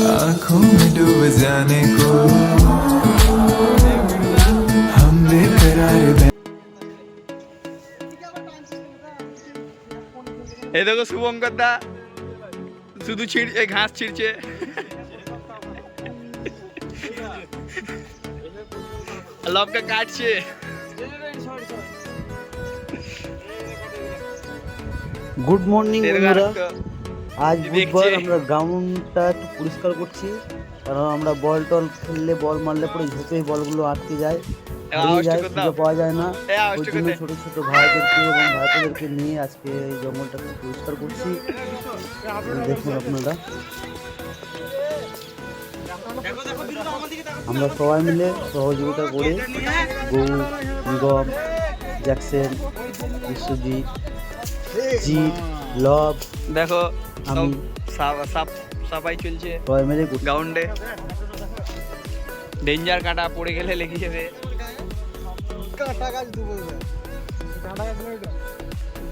आंखों में डूब जाने को हम बेकरार এই দেখো শুভঙ্কর দা শুধু ঘাস ছিঁড়ছে লবকা কাটছে গুড মর্নিং বন্ধুরা। আজ বুধবার দেখছে। আমরা গ্রাউন্ডটা একটু পরিষ্কার করছি, কারণ আমরা বল টল খেললে বল মারলে পরে ঝোপে বলগুলো আটকে যায়, হারিয়ে যায়, খুঁজে পাওয়া যায় না। ওই জন্য ছোট ছোট ভাইদেরকে এবং ভাইদেরকে নিয়ে আজকে এই জঙ্গলটা একটু পরিষ্কার করছি। দেখুন আপনারা, আমরা সবাই মিলে সহযোগিতা করে গৌর, নিগম, জ্যাকসেন, বিশ্বজিৎ, জিৎ, লব, দেখো আমি সাফাই চলছে সবাই মিলে করছি। গ্রাউন্ডে ডেঞ্জার কাটা পড়ে গেলে লেগে যাবে কাটা গাছ দুবো কাটা গাছ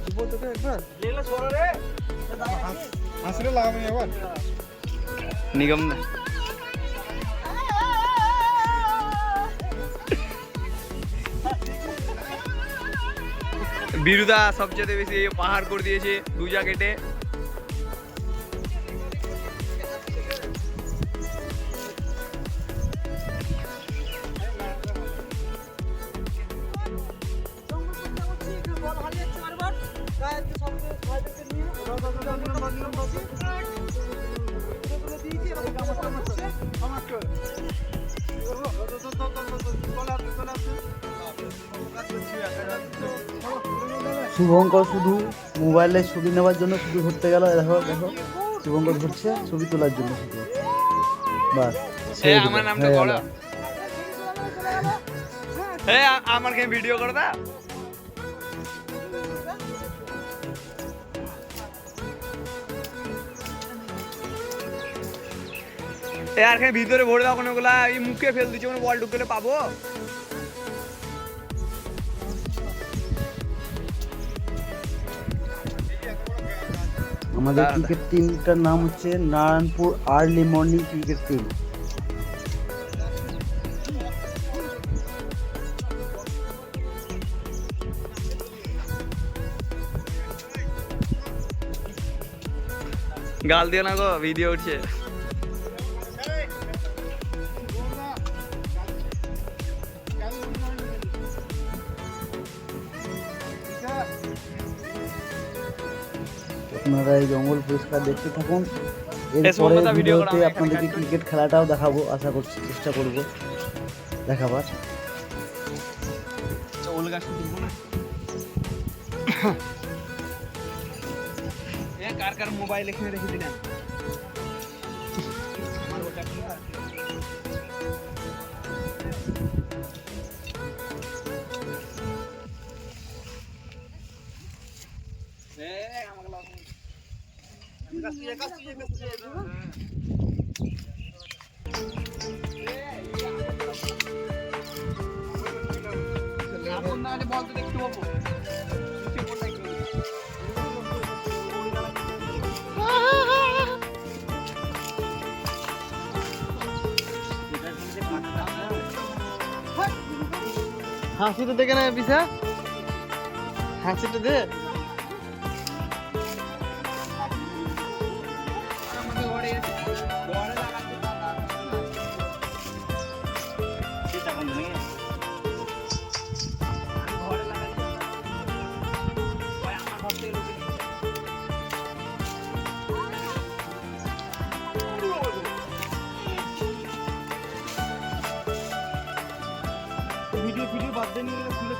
দুবো তোকে একবার লেলা সরো রে হাসরে লাগাবো একবার নিগম না বিরুদা সবচেয়ে বেশি পাহাড় করে দিয়েছে দু জায়গাতে শুভঙ্কর শুধু মোবাইলে ছবি নেওয়ার জন্য শুধু ঘুরতে গেল। দেখো দেখো শুভঙ্কর ঘুরছে ছবি তোলার জন্য শুধু, বাস আমার নামটা বড় আমার কে ভিডিও করে দা আর খালি ভিতরে ভরে দাও কোনগুলা এই মুখে ফেল দিচ্ছে কোনো বল ঢুকলে পাবো আমাদের ক্রিকেট টিমটার নাম হচ্ছে Narayanpur early morning cricket team. গাল দিও না গো ভিডিও উঠছে আপনারা এই জঙ্গল পরিষ্কার দেখতে থাকুন। এই সময় এরপরে ভিডিও ভিডিওতে করা আপনাদেরকে ক্রিকেট খেলাটাও দেখাবো, আশা করছি চেষ্টা করব দেখাবার। কার কার মোবাইল এখানে রেখে দিলেন বল তো দেখতে পাবো হাসিটা দেখে না পিসা হাসিটা দে ভিডিও বাদ দিয়ে নিয়ে খুলে